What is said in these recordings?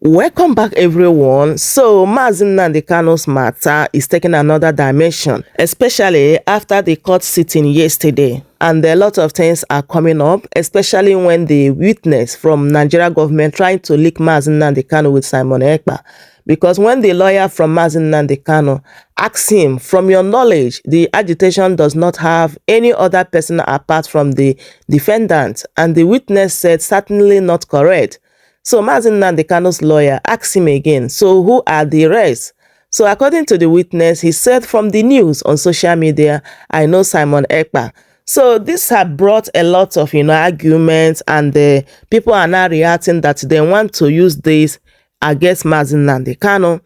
Welcome back, everyone. So, Mazi Nnamdi Kanu'S matter is taking another dimension, especially after the court sitting yesterday. And a lot of things are coming up, especially when the witness from Nigeria government trying to link Mazi Nnamdi Kanu with Simon Ekpa. Because when the lawyer from Mazi Nnamdi Kanu asks him, from your knowledge, the agitation does not have any other person apart from the defendant, and the witness said certainly not correct. So Mazi Nnamdi Kanu'S lawyer asked him again, so who are the rest? So according to the witness, he said, from the news on social media, I know Simon Ekpa. So this had brought a lot of, arguments, and the people are now reacting that they want to use this against Mazi Nnamdi Kanu,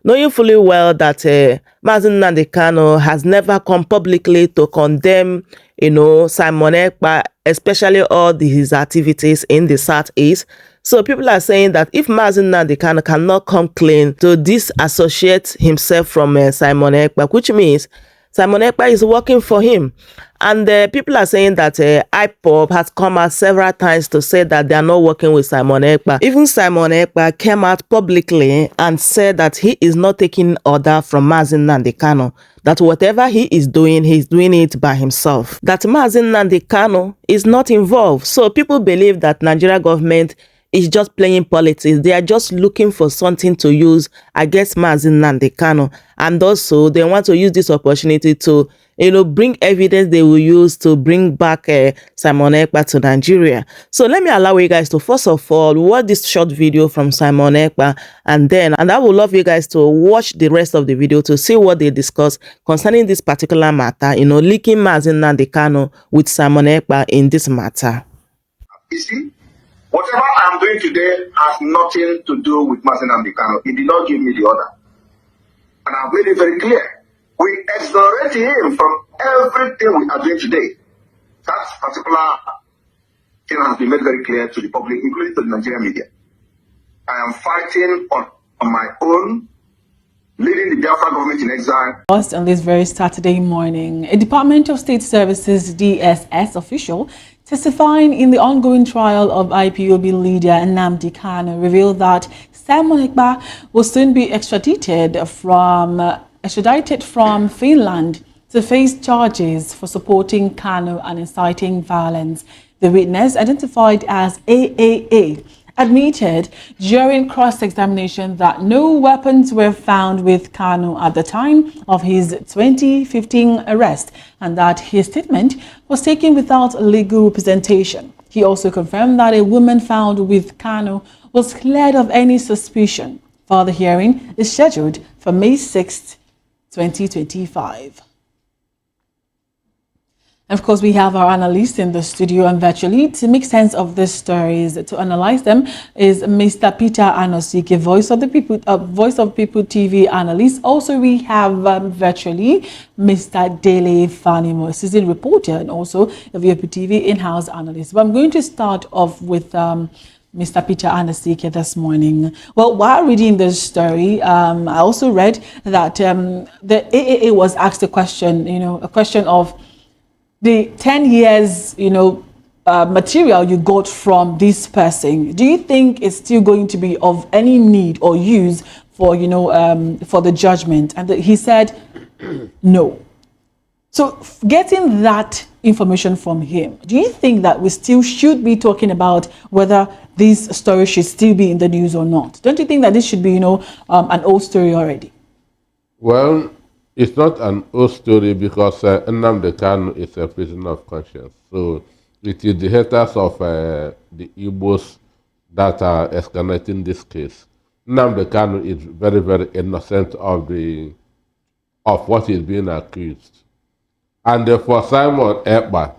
knowing fully well that Mazi Nnamdi Kanu has never come publicly to condemn, Simon Ekpa, especially all his activities in the Southeast. So people are saying that if Mazi Nnamdi Kanu cannot come clean to disassociate himself from Simon Ekpa, which means Simon Ekpa is working for him. And people are saying that IPOB has come out several times to say that they are not working with Simon Ekpa. Even Simon Ekpa came out publicly and said that he is not taking order from Mazi Nnamdi Kanu, that whatever he is doing, he's doing it by himself, that Mazi Nnamdi Kanu is not involved. So people believe that Nigeria government is just playing politics. They are just looking for something to use against Mazi Nnamdi Kanu. And also, they want to use this opportunity to, bring evidence they will use to bring back Simon Ekpa to Nigeria. So let me allow you guys to, first of all, watch this short video from Simon Ekpa, and I would love you guys to watch the rest of the video to see what they discuss concerning this particular matter, linking Mazi Nnamdi Kanu with Simon Ekpa in this matter. You see? Whatever I'm doing today has nothing to do with Mazi Nnamdi Kanu. He did not give me the order. And I've made it very clear. We exonerate him from everything we are doing today. That particular thing has been made very clear to the public, including to the Nigerian media. I am fighting on my own, leading the Biafra government in exile. On this very Saturday morning, a Department of State Services DSS official testifying in the ongoing trial of IPOB leader Nnamdi Kanu revealed that Simon Ekpa will soon be extradited from Finland to face charges for supporting Kanu and inciting violence. The witness, identified as AAA, admitted during cross-examination that no weapons were found with Kanu at the time of his 2015 arrest, and that his statement was taken without legal representation. He also confirmed that a woman found with Kanu was cleared of any suspicion. Further hearing is scheduled for May 6, 2025. Of course, we have our analyst in the studio and virtually to make sense of these stories. To analyze them is Mr. Peter Anosike, Voice of People TV analyst. Also, we have virtually Mr. Dele Fanimo, seasoned reporter, and also a VOP TV in-house analyst. But I'm going to start off with Mr. Peter Anosike this morning. Well, while reading this story, I also read that the AAA was asked a question, a question of the 10 years, material you got from this person. Do you think it's still going to be of any need or use for, for the judgment? And he said, no. So getting that information from him, do you think that we still should be talking about whether this story should still be in the news or not? Don't you think that this should be, an old story already? Well, it's not an old story because Nnamdi Kanu is a prisoner of conscience. So it is the haters of the Igbos that are escalating this case. Nnamdi Kanu is very, very innocent of what he's being accused. And for Simon Ekpa,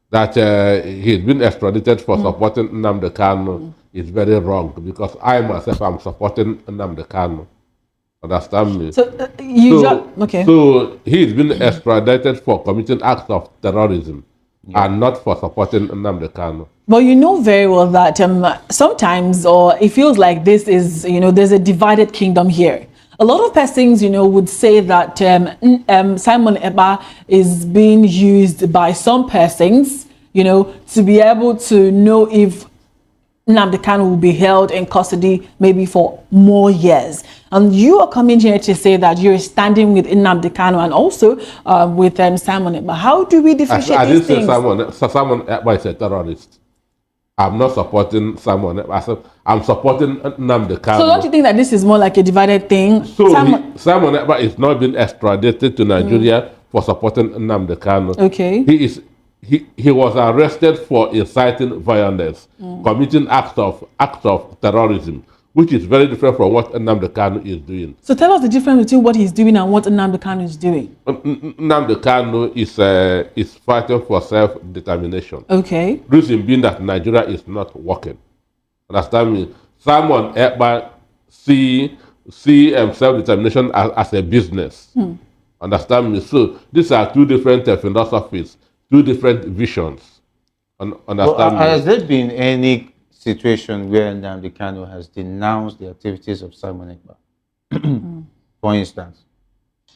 that he's been extradited for supporting Nnamdi Kanu is very wrong, because I myself am supporting Nnamdi Kanu. Understand me? So okay. So he's been extradited for committing acts of terrorism and not for supporting Nnamdi Kanu. But you know very well that sometimes, or it feels like this is, there's a divided kingdom here. A lot of persons, would say that Simon Ekpa is being used by some persons, to be able to know if Nnamdi Kanu will be held in custody maybe for more years. And you are coming here to say that you're standing with Nnamdi Kanu and also with Simon Ekpa. How do we differentiate I these didn't things? say Simon Ekpa is a terrorist. I'm not supporting Simon Ekpa. I said I'm supporting Nnamdi Kanu. So don't you think that this is more like a divided thing? So Simon Ekpa is not being extradited to Nigeria for supporting Nnamdi Kanu. Okay. He was arrested for inciting violence, committing acts of terrorism, which is very different from what Nnamdi Kanu is doing. So tell us the difference between what he's doing and what Nnamdi Kanu is doing. Nnamdi Kanu is fighting for self-determination. Okay. Reason being that Nigeria is not working. Understand me? Simon Ekpa see self-determination as a business. Understand me? So these are two different philosophies, two different visions. Understand me? Has there been any situation where Nnamdi Kanu has denounced the activities of Simon Ekpa? For instance,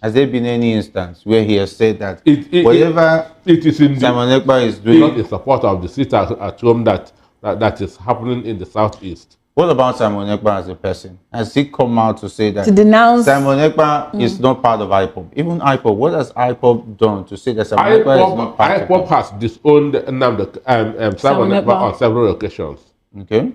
has there been any instance where he has said that whatever Simon Ekpa is doing, not in support of the sit at home that is happening in the southeast? What about Simon Ekpa as a person? Has he come out to say that to denounce Simon Ekpa is not part of IPOB? Even IPOB, what has IPOB done to say that Simon Ekpa is not part of IPOB has disowned Simon Ekpa on several occasions. Okay.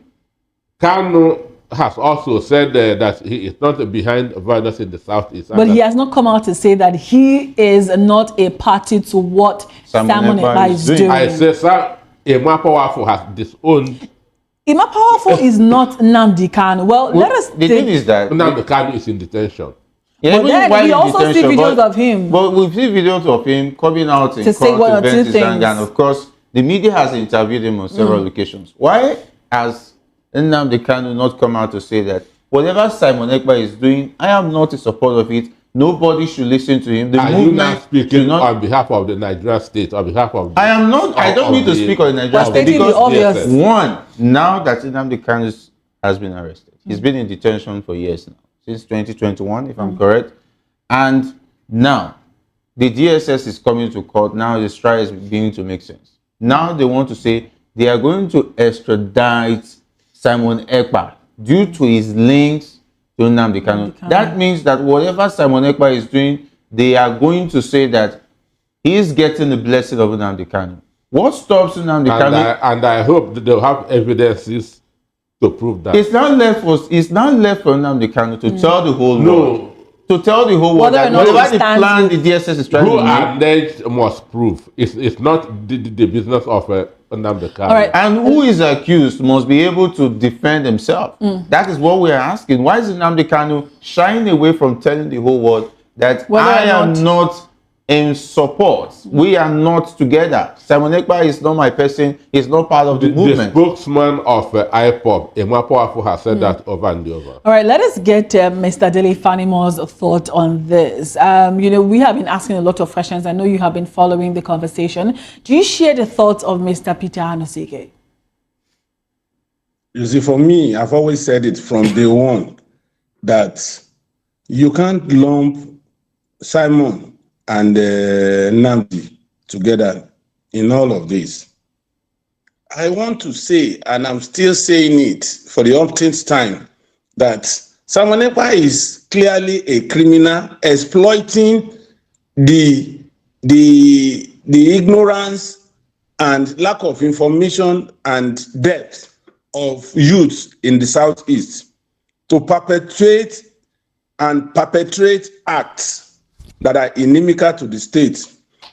Cano has also said that he is not behind violence in the southeast. But he has not come out to say that he is not a party to what Simon Ekpa is doing. I say, sir, Ekpa Powerful has disowned. Ekpa Powerful is not Nnamdi Kanu. Well, let us. The thing is that Nnamdi Kanu is in detention. Yeah, but then we also see videos of him. But we see videos of him coming out in to say one or two things. And of course, the media has interviewed him on several occasions. Why has Nnamdi Kanu not come out to say that whatever Simon Ekpa is doing, I am not in support of it. Nobody should listen to him. The Are you not speaking on behalf of the Nigerian state, on behalf of? I am not. I don't need to speak on the Nigerian state because one, now that Nnamdi Kanu has been arrested, he's been in detention for years now, since 2021, if I'm correct, and now the DSS is coming to court. Now the trial is beginning to make sense. Now they want to say they are going to extradite Simon Ekpa due to his links to Nnamdi Kanu. That means that whatever Simon Ekpa is doing, they are going to say that he is getting the blessing of Nnamdi Kanu. What stops Nnamdi Kanu? And I hope that they'll have evidences to prove that. It's not left for Nnamdi Kanu to tell the whole world. To tell the whole world that whatever the plan the DSS is trying to do. Who alleged must prove. It's not the business of Nnamdi Kanu. All right. And who is accused must be able to defend himself. That is what we are asking. Why is Nnamdi Kanu shying away from telling the whole world that I am not in support? We are not together. Simon Ekpa is not my person. He's not part of the movement. The spokesman of IPOB, Ekba Powerful, has said that over and over. All right, let us get Mr. Dele Fanimo's thought on this. We have been asking a lot of questions. I know you have been following the conversation. Do you share the thoughts of Mr. Peter Anosike? You see, for me, I've always said it from day one that you can't lump Simon and Nnamdi together in all of this. I want to say, and I'm still saying it for the umpteenth time, that Simon Ekpa is clearly a criminal exploiting the ignorance and lack of information and depth of youth in the southeast to perpetrate acts that are inimical to the state.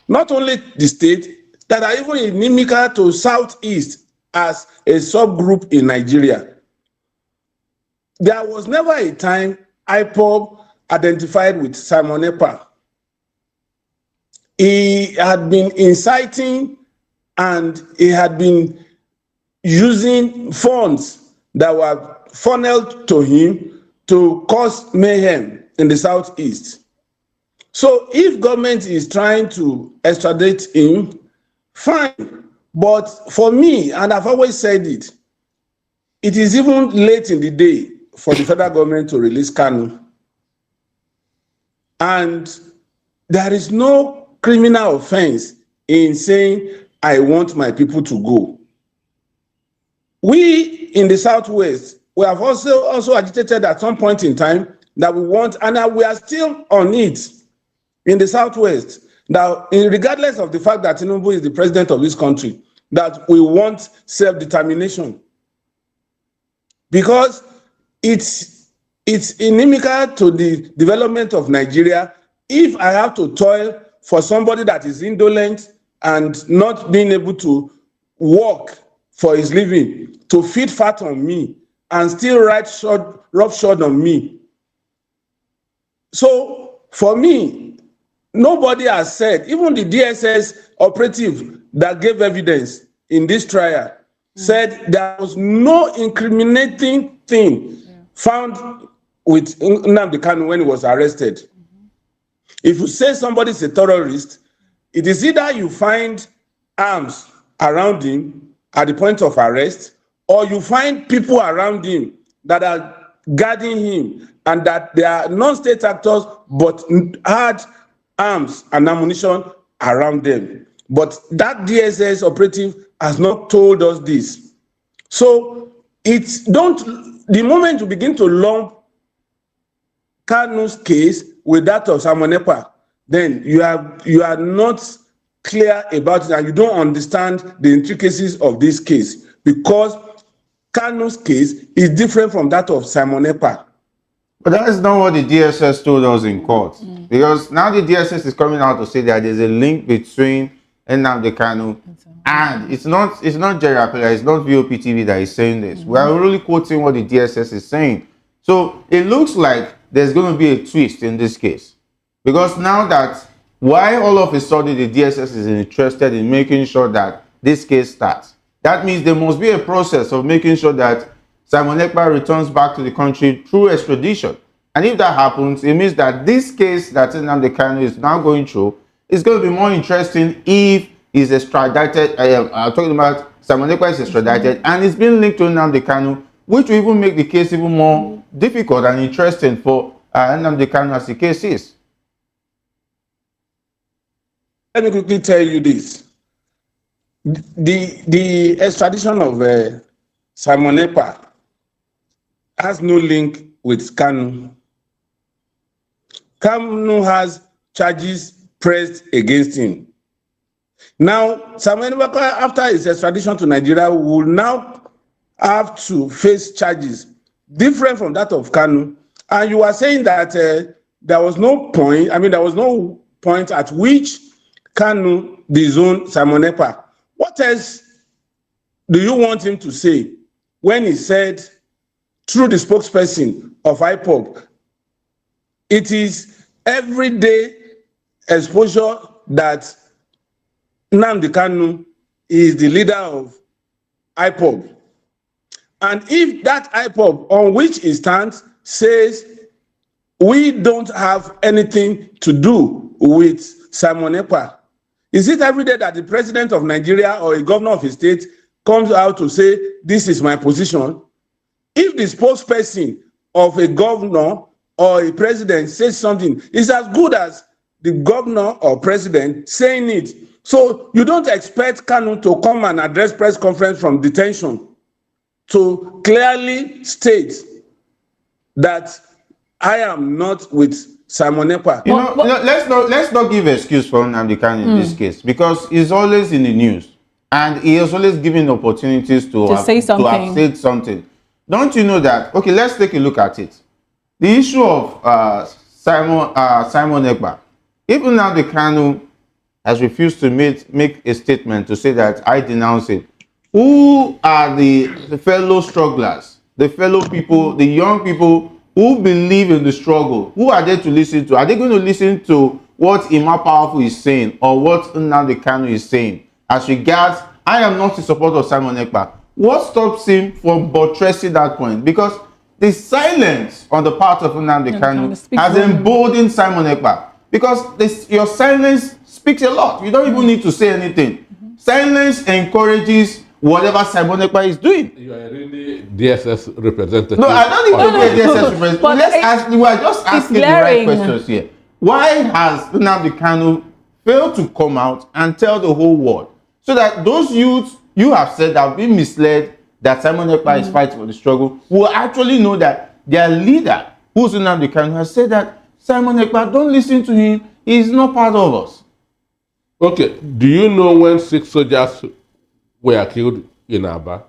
Not only the state, that are even inimical to Southeast as a subgroup in Nigeria. There was never a time IPOB identified with Simon Ekpa. He had been inciting and he had been using funds that were funneled to him to cause mayhem in the Southeast. So if government is trying to extradite him, fine. But for me, and I've always said it, it is even late in the day for the federal government to release Cano. And there is no criminal offense in saying, I want my people to go. We in the Southwest, we have also agitated at some point in time that we want, and we are still on it in the Southwest. Now, regardless of the fact that Tinubu is the president of this country, that we want self-determination, because it's inimical to the development of Nigeria if I have to toil for somebody that is indolent and not being able to work for his living, to feed fat on me and still write roughshod on me. So for me, nobody has said, even the DSS operative that gave evidence in this trial said there was no incriminating thing found with Nnamdi Kanu when he was arrested. If you say somebody is a terrorist, it is either you find arms around him at the point of arrest, or you find people around him that are guarding him and that they are non-state actors but had arms and ammunition around them. But that DSS operative has not told us this. So the moment you begin to lump Kanu's case with that of Simon Ekpa, then you are not clear about it and you don't understand the intricacies of this case, because Kanu's case is different from that of Simon Ekpa. But that is not what the DSS told us in court. Because now the DSS is coming out to say that there's a link between Nnamdi Kanu and it's not Jerry Apela, it's not VOPTV that is saying this. We are really quoting what the DSS is saying. So it looks like there's going to be a twist in this case. Because now that why all of a sudden the DSS is interested in making sure that this case starts, that means there must be a process of making sure that Simon Ekpa returns back to the country through extradition. And if that happens, it means that this case that Nnamdi Kanu is now going through is going to be more interesting if he's extradited. I'm talking about Simon Ekpa is extradited and it's been linked to Nnamdi Kanu, which will even make the case even more difficult and interesting for Nnamdi Kanu as the case is. Let me quickly tell you this. The extradition of Simon Ekpa has no link with Kanu. Kanu has charges pressed against him. Now, Simon Ekpa, after his extradition to Nigeria, will now have to face charges different from that of Kanu. And you are saying that there was no point at which Kanu disowned Simon Ekpa. What else do you want him to say when he said, through the spokesperson of IPOB, it is everyday exposure that Nnamdi Kanu is the leader of IPOB? And if that IPOB on which he stands says we don't have anything to do with Simon Ekpa, is it every day that the president of Nigeria or a governor of a state comes out to say, this is my position? If the spokesperson of a governor or a president says something, it's as good as the governor or president saying it. So you don't expect Kanu to come and address press conference from detention to clearly state that I am not with Simon Ekpa. Let's not give excuse for Nnamdi Kanu in this case, because he's always in the news and he is always given opportunities to have said something. Don't you know that? Okay, let's take a look at it. The issue of Simon Ekpa. If Nnamdi Kanu has refused to make a statement to say that I denounce it, who are the fellow strugglers, the fellow people, the young people who believe in the struggle? Who are they to listen to? Are they going to listen to what Ima Powerful is saying or what Nnamdi Kanu is saying? As regards, I am not in support of Simon Ekpa. What stops him from buttressing that point? Because the silence on the part of Nnamdi Kanu has emboldened Simon Ekpa. Because your silence speaks a lot. You don't even need to say anything. Silence encourages whatever Simon Ekpa is doing. You are really DSS representative. No, I don't even be a DSS representative. We are just asking the right questions here. Why has Nnamdi Kanu failed to come out and tell the whole world so that those youths you have said have been misled that Simon Ekpa is fighting for the struggle will actually know that their leader, who's Nnamdi Kanu, has said that Simon Ekpa, don't listen to him, he's not part of us. Okay, do you know when 6 soldiers were killed in Aba?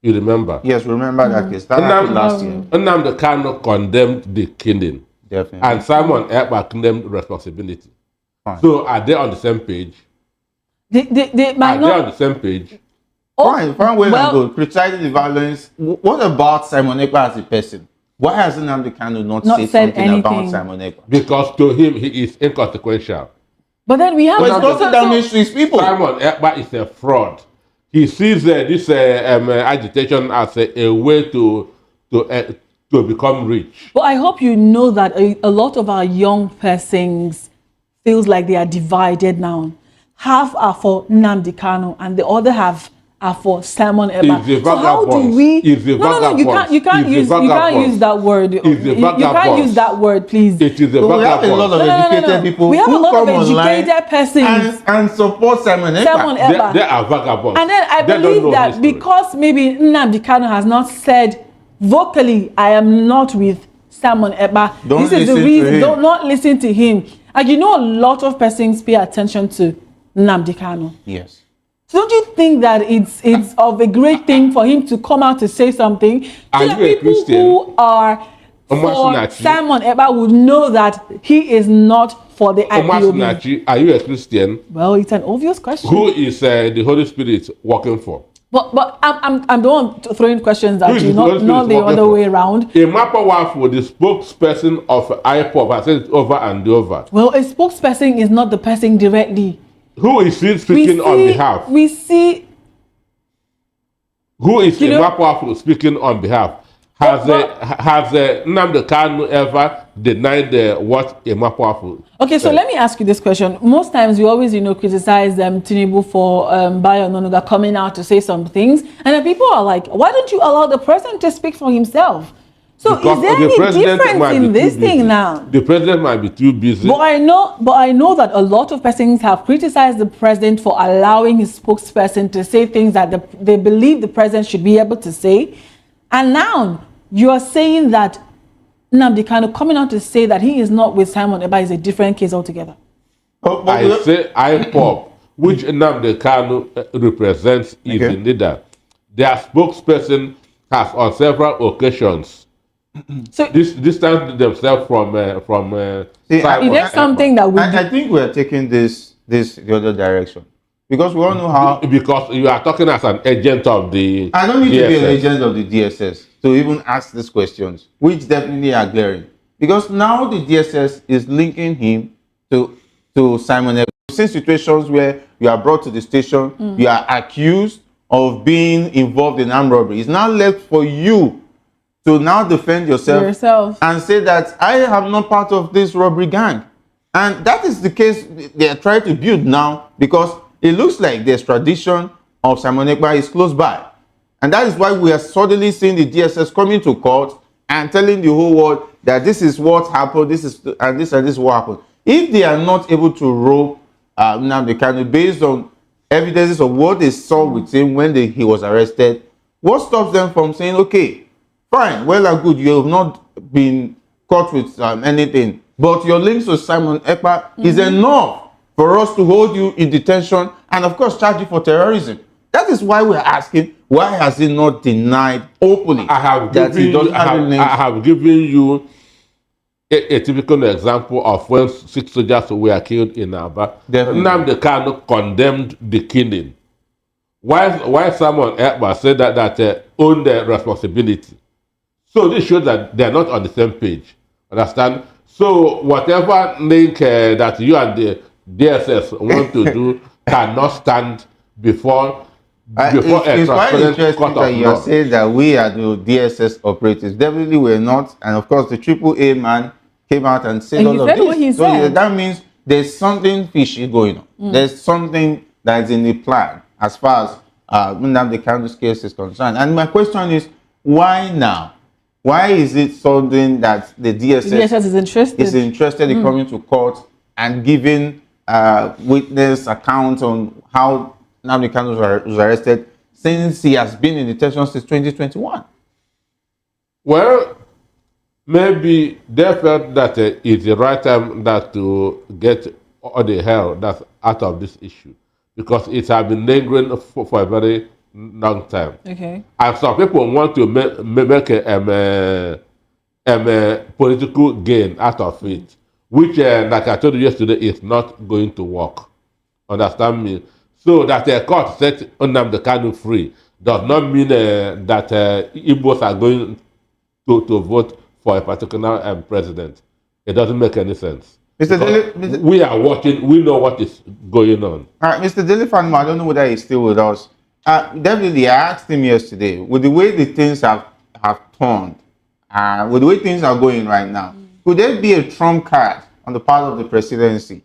You remember? Yes, remember that case. That happened last year. Nnamdi Kanu condemned the killing. Definitely. And Simon Ekpa claimed responsibility. Fine. So are they on the same page? They might Are not. they on the same page? Fine, way to go. Criticizing the violence. What about Simon Ekpa as a person? Why has Nnamdi Kanu not said something anything about Simon Ekpa? Because to him, he is inconsequential. But then we have But it's causing damage to his people. Simon Ekpa is a fraud. He sees this agitation as a way to become rich. But I hope you know that a lot of our young persons feels like they are divided now. Half are for Nnamdi Kanu and the other half are for Simon Ekpa. So how do we? No, you can't use that word. You can't use that word, please. It is a So we have a lot of educated people We have a who lot of come online educated persons and support Simon Ekpa. Simon Ekpa. They are vagabonds. And then I They don't believe know that history. because maybe Nnamdi Kanu has not said vocally, I am not with Simon Ekpa. Don't This is the listen to reason. him. Don't not listen to him. And you know, a lot of persons pay attention to Nnamdi Kanu. Yes. So don't you think that it's of a great thing for him to come out to say something? Are So that you a people Christian? who are for Omasinachi. Simon Ekpa would know that he is not for the IPOB. Omasinachi, are you a Christian? Well, it's an obvious question. Who is the Holy Spirit working for? But I'm the one throwing questions Who at is you, the Holy not Spirit the working other for? way around. A Mapawafu, the spokesperson of IPOB, has said it over and over. Well, a spokesperson is not the person directly. Who is he speaking on behalf? We see. Who is You know- Mapawafu speaking on behalf? Has Nnamdi Kanu ever denied what a Mapawafu? Okay, so let me ask you this question. Most times we always, criticize Tinubu for Bayo Ononuga coming out to say some things, and then people are like, why don't you allow the president to speak for himself? So Because is there the any president difference might in be this too busy. thing now? The president might be too busy. But I know that a lot of persons have criticized the president for allowing his spokesperson to say things that they believe the president should be able to say. And now you are saying that Nnamdi Kanu coming out to say that he is not with Simon Ekpa is a different case altogether. I say IPOB, which Nnamdi Kanu represents, is the leader. Their spokesperson has on several occasions So distanced themselves from See, Simon is there Ekpa. something that we I think we're taking this the other direction. Because we all know how. Because you are talking as an agent of the I don't need to be an DSS. agent of the DSS to even ask these questions, which definitely are glaring. Because now the DSS is linking him to Simon Ekpa. We've seen situations where you are brought to the station, you are accused of being involved in armed robbery. It's now left for you to now defend yourself and say that I am not part of this robbery gang. And that is the case they are trying to build now, because it looks like the extradition of Simon Ekpa is close by. And that is why we are suddenly seeing the DSS coming to court and telling the whole world that this is what happened, this is what happened. If they are not able to rope Nnamdi Kanu based on evidences of what they saw with him when he was arrested, what stops them from saying, okay, fine, well and good, you have not been caught with anything, but your links to Simon Ekpa is enough for us to hold you in detention and, of course, charge you for terrorism. That is why we're asking, why has he not denied openly I have that he doesn't have a name? I have given you a typical example of when 6 soldiers were killed in Aba. Definitely. Nnamdi Kanu condemned the killing. Why Simon Ekpa said that owned the responsibility. So this shows that they are not on the same page. Understand? So whatever link that you and the DSS want to do cannot stand before It's quite interesting court that of you are law. saying that we are the DSS operatives. Definitely we're not. And of course, the AAA man came out and said And all he of said this. what he So said. that means there's something fishy going on. There's something that's in the plan as far as Nnamdi Kanu's case is concerned. And my question is, why now? Why is it something that the DSS is interested? in coming to court and giving witness account on how Nnamdi Kanu was arrested, since he has been in detention since 2021? Well, maybe they felt that it's the right time that to get all the hell that's out of this issue, because it has been lingering for a very long time. Okay. And some people want to make a political gain out of it, which, like I told you yesterday, is not going to work. Understand me? So that a court set Nnamdi Kanu free does not mean that Igbos are going to vote for a particular president. It doesn't make any sense. Mr. We are watching, we know what is going on. All right, Mr. Delifanma, I don't know whether he's still with us. Definitely, I asked him yesterday, with the way the things have turned, with the way things are going right now, could there be a trump card on the part of the presidency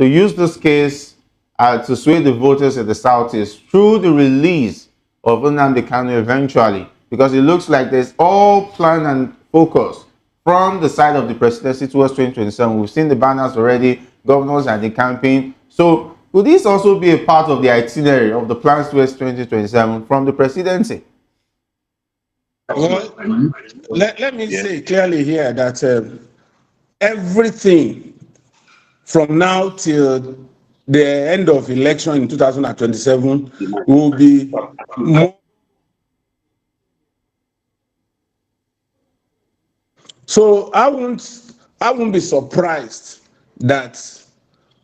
to use this case to sway the voters in the Southeast through the release of Nnamdi Kanu eventually? Because it looks like there's all plan and focus from the side of the presidency towards 2027. We've seen the banners already, governors and the campaign. So could this also be a part of the itinerary of the plans towards 2027 from the presidency? Well, let me say clearly here that everything from now till the end of election in 2027 will be more. So I won't be surprised that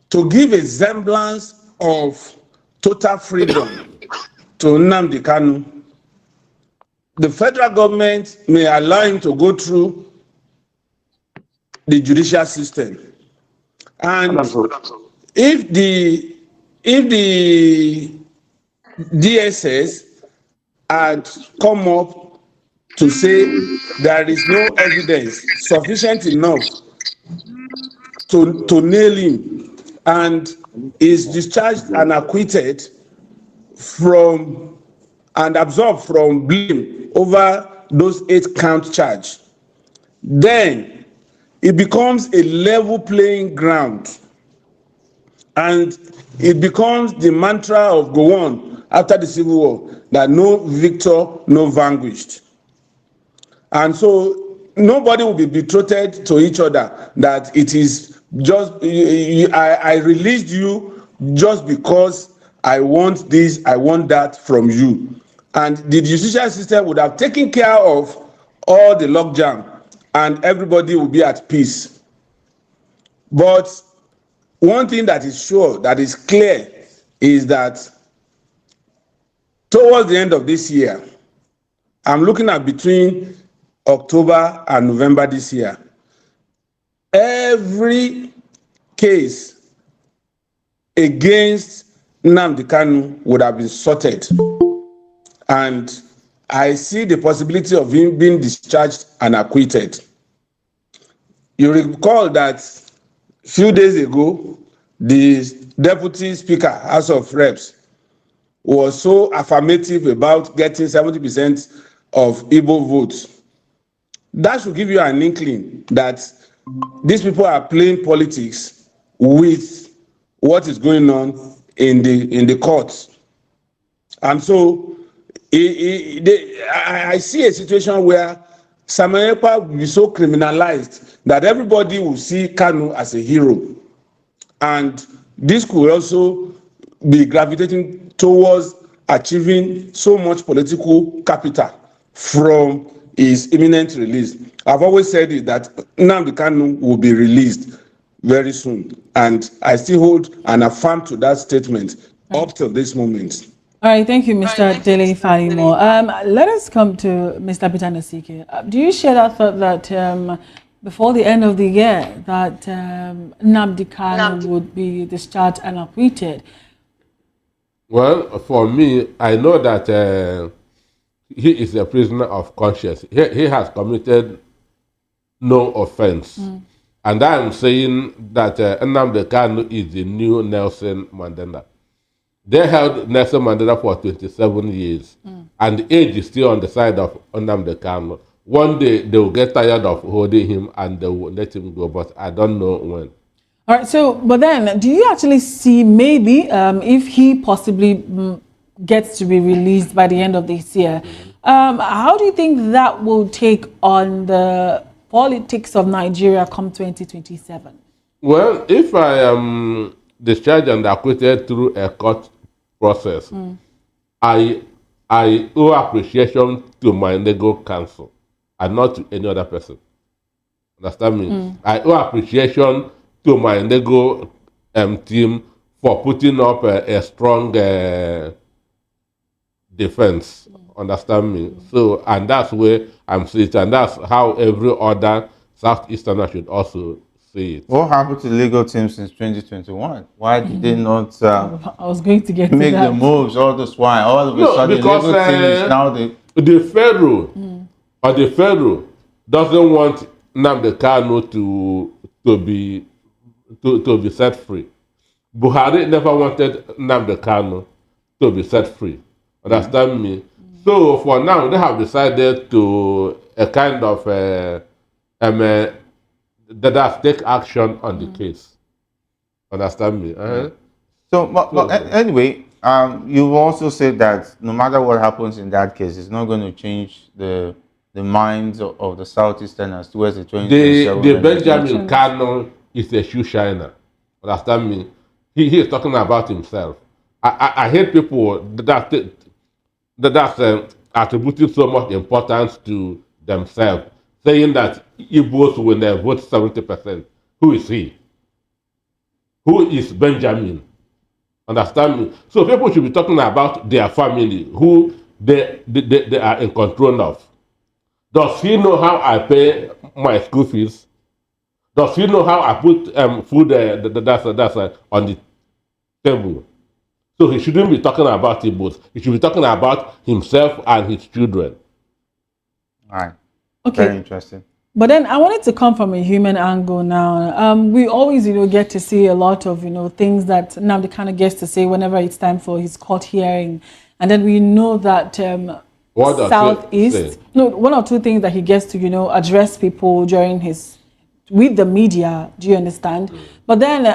to give a semblance of total freedom to Nnamdi Kanu, the federal government may allow him to go through the judicial system. And if the DSS had come up to say there is no evidence sufficient enough to nail him and is discharged and acquitted from and absolved from blame over those 8-count charge, then it becomes a level playing ground, and it becomes the mantra of Gowon after the Civil War that no victor, no vanquished. And so nobody will be betrothed to each other that it is just I released you just because I want this, I want that from you. And the judicial system would have taken care of all the logjam and everybody will be at peace. But one thing that is sure, that is clear, is that towards the end of this year, I'm looking at between October and November this year, every case against Nnamdi Kanu would have been sorted. And I see the possibility of him being discharged and acquitted. You recall that a few days ago, the Deputy Speaker, House of Reps, was so affirmative about getting 70% of Igbo votes. That should give you an inkling that these people are playing politics with what is going on in the courts. And so I see a situation where Simon Ekpa will be so criminalized that everybody will see Cano as a hero. And this could also be gravitating towards achieving so much political capital from his imminent release. I've always said it, that Nnamdi Kanu will be released very soon. And I still hold and affirm to that statement up till this moment. All right, thank you, Mr. Dele Fanimo. Let us come to Mr. Peter Nosike. Do you share that thought that before the end of the year that Nnamdi Kanu would be discharged and acquitted? Well, for me, I know that he is a prisoner of conscience. He has committed no offense. And I'm saying that Nnamdi Kanu is the new Nelson Mandela. They held Nelson Mandela for 27 years, and the age is still on the side of Nnamdi Kanu. One day they will get tired of holding him and they will let him go, but I don't know when. All right, so, but then, do you actually see maybe if he possibly gets to be released by the end of this year. How do you think that will take on the politics of Nigeria come 2027? Well, if I am discharged and acquitted through a court process, I owe appreciation to my legal counsel and not to any other person. Understand me? I owe appreciation to my legal team for putting up a strong defense. Understand me? So, and that's where I'm sitting, and that's how every other Southeasterner should also see it. What happened to the legal team since 2021? Why did they not I was going to get to make that. the moves all this while? All of a sudden, the legal team is now the Pharaoh or the Pharaoh doesn't want Nnamdi Kanu to be set free. Buhari never wanted Nnamdi Kanu to be set free. Understand me? So for now, they have decided to a kind of take action on the case. Understand me? So, but anyway, you also said that no matter what happens in that case, it's not going to change the minds of the Southeasterners towards the 2027. The Benjamin Cano is a shoe shiner. Understand me? He is talking about himself. I hate people that attributing so much importance to themselves, saying that Igbos will vote 70%. Who is he? Who is Benjamin? Understand me? So people should be talking about their family, who they are in control of. Does he know how I pay my school fees? Does he know how I put food that's on the table? So he shouldn't be talking about Igbos. He should be talking about himself and his children. All right. Okay. Very interesting. But then I wanted to come from a human angle now. We always, get to see a lot of, things that Nnamdi Kanu gets to say whenever it's time for his court hearing. And then we know that Southeast, one or two things that he gets to, address people during with the media, do you understand? But then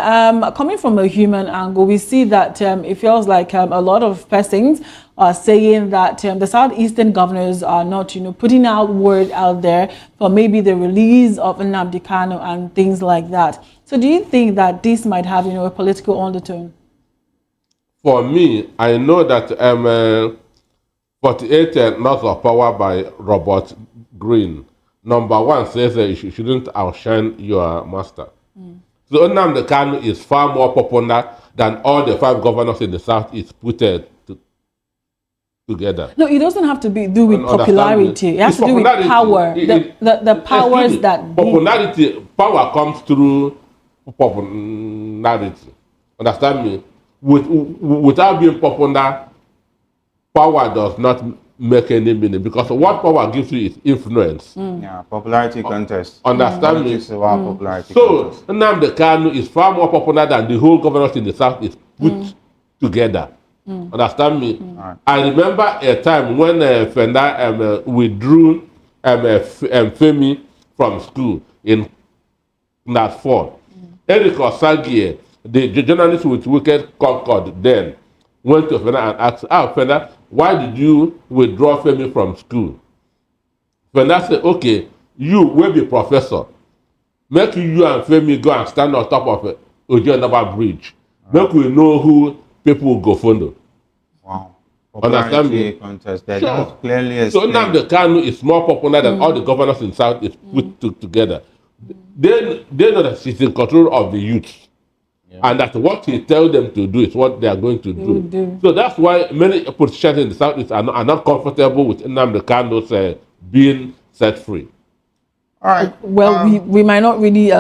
coming from a human angle, we see that it feels like a lot of persons are saying that the Southeastern governors are not, putting out word out there for maybe the release of Nnamdi Kanu and things like that. So do you think that this might have, a political undertone? For me, I know that 48 Laws of Power by Robert Greene, number 1 says that you shouldn't outshine your master. So Nnamdi Kanu is far more popular than all the 5 governors in the Southeast put together. No, it doesn't have to do with popularity. It has to do with power. The powers that power comes through popularity. Understand me? Without being popular, power does not make any meaning, because what power gives you is influence. Yeah, popularity contest. Understand me? Popularity so Nnamdi Kanu is far more popular than the whole governors in the South is put together. Understand me? I remember a time when Fenda withdrew Femi from school in that fall. Eric Osagie, the journalist with Wicked Concord then, went to Fenda and asked, Fenda, why did you withdraw Femi from school? Fenda said, okay, you will be professor. Make you and Femi go and stand on top of Ojonaba Bridge. Make we know who people will go follow. Wow. Understand me? Contest that sure. Clearly so Nnamdi Kanu is more popular than all the governors in South is put together. They know that he's in control of the youth. Yeah. And that what he tells them to do is what they are going to do. So that's why many politicians in the Southeast are not comfortable with Nnamdi Kanu's being set free. All right. Well, we might not really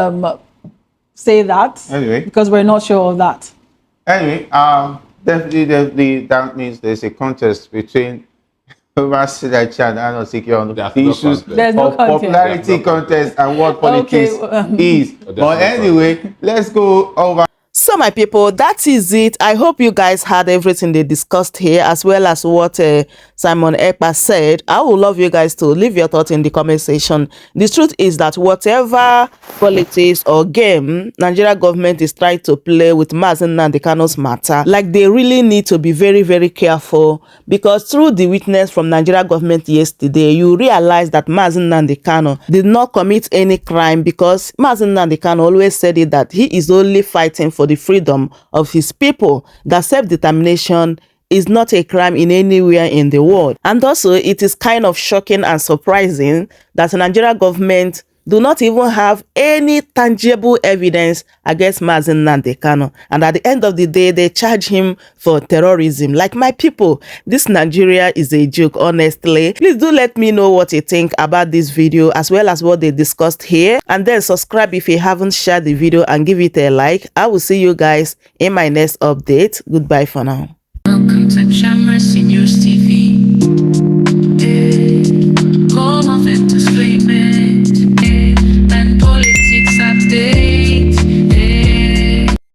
say that because we're not sure of that. Anyway, definitely that means there's a contest between Mazi and Anosike on the issues of popularity contest and what politics is. But anyway, let's go over. So my people, that is it. I hope you guys had everything they discussed here, as well as what Simon Ekpa said. I would love you guys to leave your thoughts in the comment section. The truth is that whatever politics or game Nigeria government is trying to play with Mazi Nnamdi Kanu'S matter, like, they really need to be very, very careful, because through the witness from Nigeria government yesterday, you realize that Mazi Nnamdi Kanu did not commit any crime, because Mazi Nnamdi Kanu always said it that he is only fighting for the freedom of his people, that self-determination is not a crime in anywhere in the world. And also, it is kind of shocking and surprising that the Nigeria government do not even have any tangible evidence against Mazi Nnamdi Kanu. And at the end of the day, they charge him for terrorism. Like, my people, this Nigeria is a joke, honestly. Please do let me know what you think about this video, as well as what they discussed here. And then subscribe if you haven't shared the video, and give it a like. I will see you guys in my next update. Goodbye for now. Welcome to News TV.